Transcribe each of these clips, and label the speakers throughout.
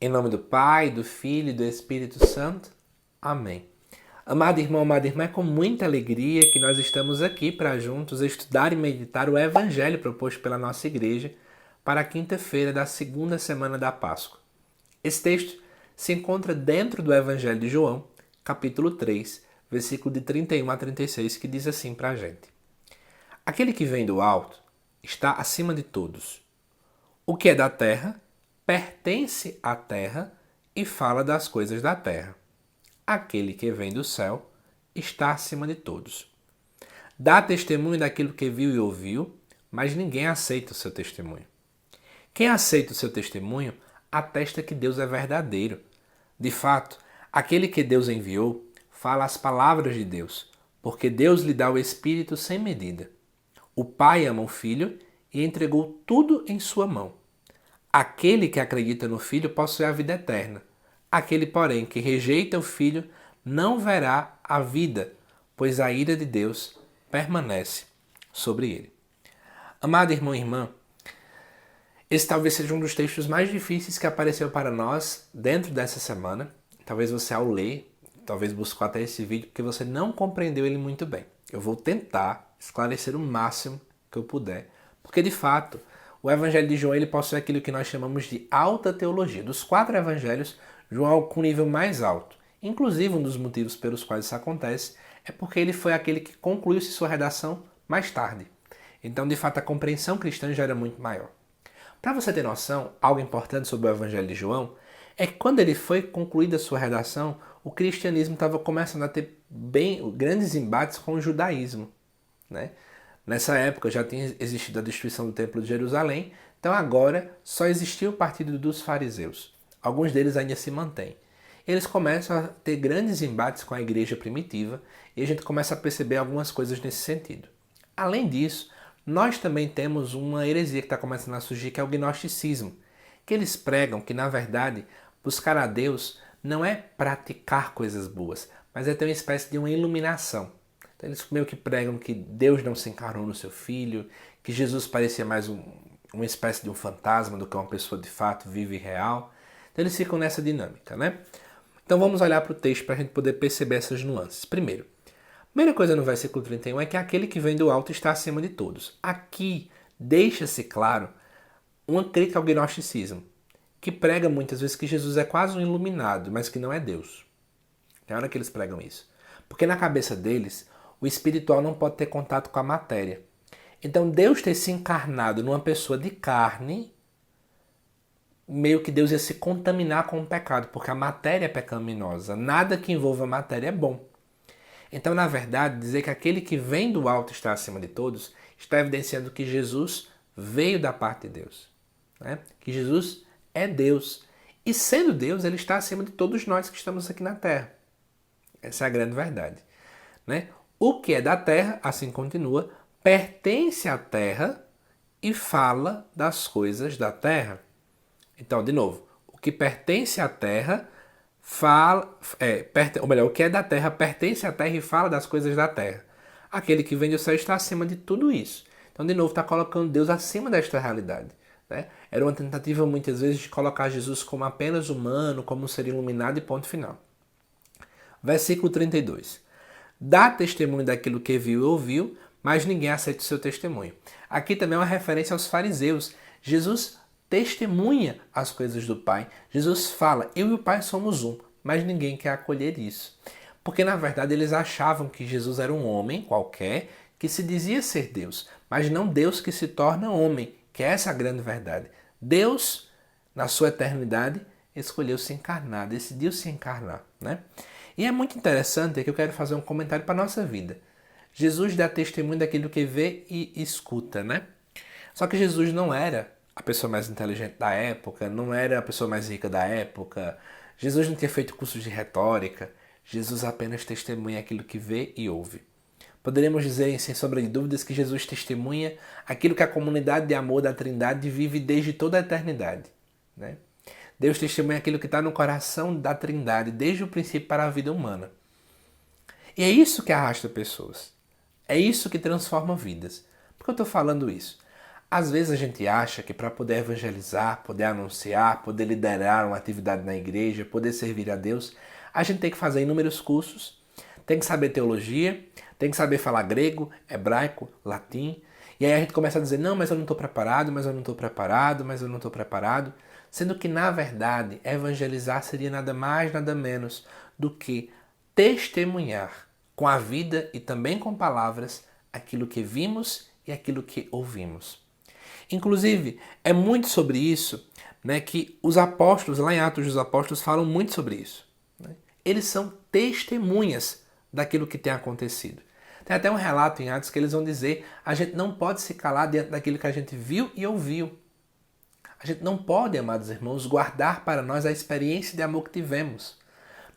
Speaker 1: Em nome do Pai, do Filho e do Espírito Santo. Amém. Amado irmão, amada irmã, é com muita alegria que nós estamos aqui para juntos estudar e meditar o Evangelho proposto pela nossa igreja para a quinta-feira da segunda semana da Páscoa. Esse texto se encontra dentro do Evangelho de João, capítulo 3, versículo de 31 a 36, que diz assim para a gente. Aquele que vem do alto está acima de todos. O que é da terra pertence à terra e fala das coisas da terra. Aquele que vem do céu está acima de todos. Dá testemunho daquilo que viu e ouviu, mas ninguém aceita o seu testemunho. Quem aceita o seu testemunho atesta que Deus é verdadeiro. De fato, aquele que Deus enviou fala as palavras de Deus, porque Deus lhe dá o Espírito sem medida. O Pai ama o Filho e entregou tudo em sua mão. Aquele que acredita no Filho possui a vida eterna. Aquele, porém, que rejeita o Filho não verá a vida, pois a ira de Deus permanece sobre ele. Amado irmão e irmã, esse talvez seja um dos textos mais difíceis que apareceu para nós dentro dessa semana. Talvez você, ao ler, talvez buscou até esse vídeo porque você não compreendeu ele muito bem. Eu vou tentar esclarecer o máximo que eu puder, porque de fato o Evangelho de João ele possui aquilo que nós chamamos de alta teologia. Dos 4 evangelhos, João é com um nível mais alto. Inclusive, um dos motivos pelos quais isso acontece é porque ele foi aquele que concluiu-se sua redação mais tarde. Então, de fato, a compreensão cristã já era muito maior. Para você ter noção, algo importante sobre o Evangelho de João é que quando ele foi concluída a sua redação, o cristianismo estava começando a ter grandes embates com o judaísmo, né? Nessa época já tinha existido a destruição do Templo de Jerusalém, então agora só existia o partido dos fariseus. Alguns deles ainda se mantêm. Eles começam a ter grandes embates com a igreja primitiva e a gente começa a perceber algumas coisas nesse sentido. Além disso, nós também temos uma heresia que está começando a surgir, que é o gnosticismo, que eles pregam que, na verdade, buscar a Deus não é praticar coisas boas, mas é ter uma espécie de uma iluminação. Então, eles meio que pregam que Deus não se encarnou no seu filho, que Jesus parecia mais uma espécie de um fantasma do que uma pessoa de fato viva e real. Então eles ficam nessa dinâmica, né? Então vamos olhar para o texto para a gente poder perceber essas nuances. Primeiro, a primeira coisa no versículo 31 é que aquele que vem do alto está acima de todos. Aqui deixa-se claro uma crítica ao gnosticismo, que prega muitas vezes que Jesus é quase um iluminado, mas que não é Deus. Tem hora que eles pregam isso. Porque na cabeça deles, o espiritual não pode ter contato com a matéria. Então Deus ter se encarnado numa pessoa de carne, meio que Deus ia se contaminar com o pecado, porque a matéria é pecaminosa. Nada que envolva a matéria é bom. Então, na verdade, dizer que aquele que vem do alto está acima de todos, está evidenciando que Jesus veio da parte de Deus, né? Que Jesus é Deus. E sendo Deus, ele está acima de todos nós que estamos aqui na Terra. Essa é a grande verdade, né? O que é da terra, assim continua, pertence à terra e fala das coisas da terra. Então, de novo, o que pertence à terra o que é da terra pertence à terra e fala das coisas da terra. Aquele que vem do céu está acima de tudo isso. Então, de novo, está colocando Deus acima desta realidade, né? Era uma tentativa, muitas vezes, de colocar Jesus como apenas humano, como um ser iluminado e ponto final. Versículo 32. Dá testemunho daquilo que viu e ouviu, mas ninguém aceita o seu testemunho. Aqui também é uma referência aos fariseus. Jesus testemunha as coisas do Pai. Jesus fala, eu e o Pai somos um, mas ninguém quer acolher isso. Porque, na verdade, eles achavam que Jesus era um homem qualquer que se dizia ser Deus, mas não Deus que se torna homem, que é essa a grande verdade. Deus, na sua eternidade, escolheu se encarnar, decidiu se encarnar, né? E é muito interessante que eu quero fazer um comentário para a nossa vida. Jesus dá testemunho daquilo que vê e escuta, né? Só que Jesus não era a pessoa mais inteligente da época, não era a pessoa mais rica da época. Jesus não tinha feito cursos de retórica. Jesus apenas testemunha aquilo que vê e ouve. Poderíamos dizer, sem sombra de dúvidas, que Jesus testemunha aquilo que a comunidade de amor da Trindade vive desde toda a eternidade, né? Deus testemunha aquilo que está no coração da Trindade, desde o princípio para a vida humana. E é isso que arrasta pessoas. É isso que transforma vidas. Por que eu estou falando isso? Às vezes a gente acha que para poder evangelizar, poder anunciar, poder liderar uma atividade na igreja, poder servir a Deus, a gente tem que fazer inúmeros cursos, tem que saber teologia, tem que saber falar grego, hebraico, latim. E aí a gente começa a dizer, não, mas eu não estou preparado, mas eu não estou preparado, mas eu não estou preparado. Sendo que, na verdade, evangelizar seria nada mais, nada menos do que testemunhar com a vida e também com palavras aquilo que vimos e aquilo que ouvimos. Inclusive, é muito sobre isso, né, que os apóstolos, lá em Atos dos Apóstolos, falam muito sobre isso. Né? Eles são testemunhas daquilo que tem acontecido. Tem até um relato em Atos que eles vão dizer: a gente não pode se calar diante daquilo que a gente viu e ouviu. A gente não pode, amados irmãos, guardar para nós a experiência de amor que tivemos.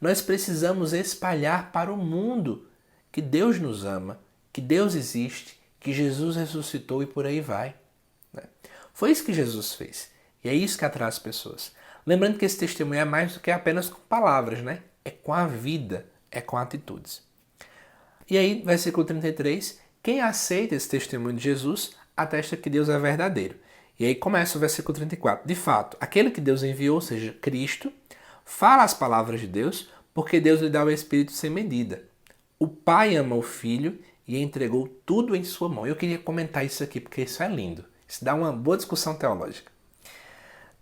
Speaker 1: Nós precisamos espalhar para o mundo que Deus nos ama, que Deus existe, que Jesus ressuscitou e por aí vai. Foi isso que Jesus fez. E é isso que atrai as pessoas. Lembrando que esse testemunho é mais do que apenas com palavras, né? É com a vida, é com atitudes. E aí, versículo 33, quem aceita esse testemunho de Jesus atesta que Deus é verdadeiro. E aí começa o versículo 34. De fato, aquele que Deus enviou, ou seja, Cristo, fala as palavras de Deus, porque Deus lhe dá o Espírito sem medida. O Pai ama o Filho e entregou tudo em sua mão. Eu queria comentar isso aqui, porque isso é lindo. Isso dá uma boa discussão teológica.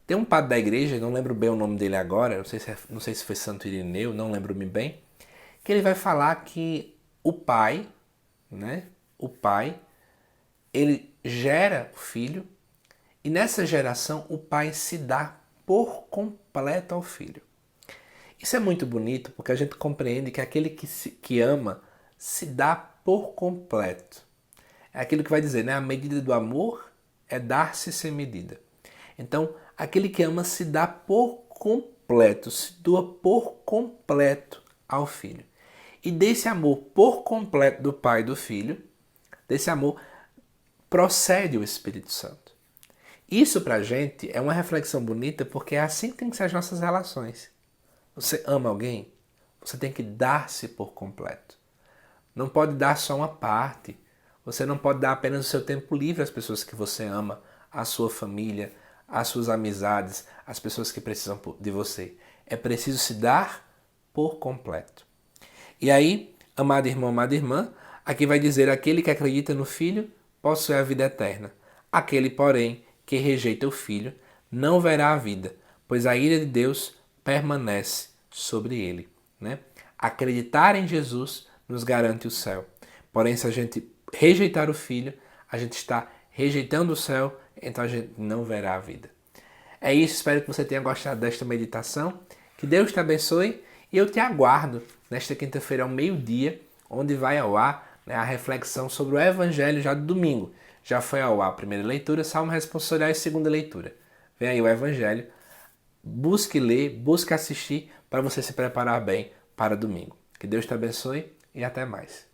Speaker 1: Tem um padre da igreja, não lembro bem o nome dele agora, não sei se foi Santo Irineu, não lembro-me bem, que ele vai falar que o Pai, né? O Pai, ele gera o Filho e nessa geração o Pai se dá por completo ao Filho. Isso é muito bonito porque a gente compreende que aquele que ama se dá por completo. É aquilo que vai dizer, né? A medida do amor é dar-se sem medida. Então, aquele que ama se dá por completo, se doa por completo ao Filho. E desse amor por completo do Pai e do Filho, desse amor, procede o Espírito Santo. Isso pra gente é uma reflexão bonita porque é assim que tem que ser as nossas relações. Você ama alguém? Você tem que dar-se por completo. Não pode dar só uma parte. Você não pode dar apenas o seu tempo livre às pessoas que você ama, à sua família, às suas amizades, às pessoas que precisam de você. É preciso se dar por completo. E aí, amado irmão, amada irmã, aqui vai dizer: aquele que acredita no Filho possui a vida eterna. Aquele, porém, que rejeita o Filho não verá a vida, pois a ira de Deus permanece sobre ele. Né? Acreditar em Jesus nos garante o céu. Porém, se a gente rejeitar o Filho, a gente está rejeitando o céu, então a gente não verá a vida. É isso, espero que você tenha gostado desta meditação. Que Deus te abençoe e eu te aguardo nesta quinta-feira ao meio-dia, onde vai ao ar, né, a reflexão sobre o Evangelho já do domingo. Já foi ao ar a primeira leitura, Salmo responsorial e segunda leitura. Vem aí o Evangelho. Busque ler, busque assistir para você se preparar bem para domingo. Que Deus te abençoe e até mais.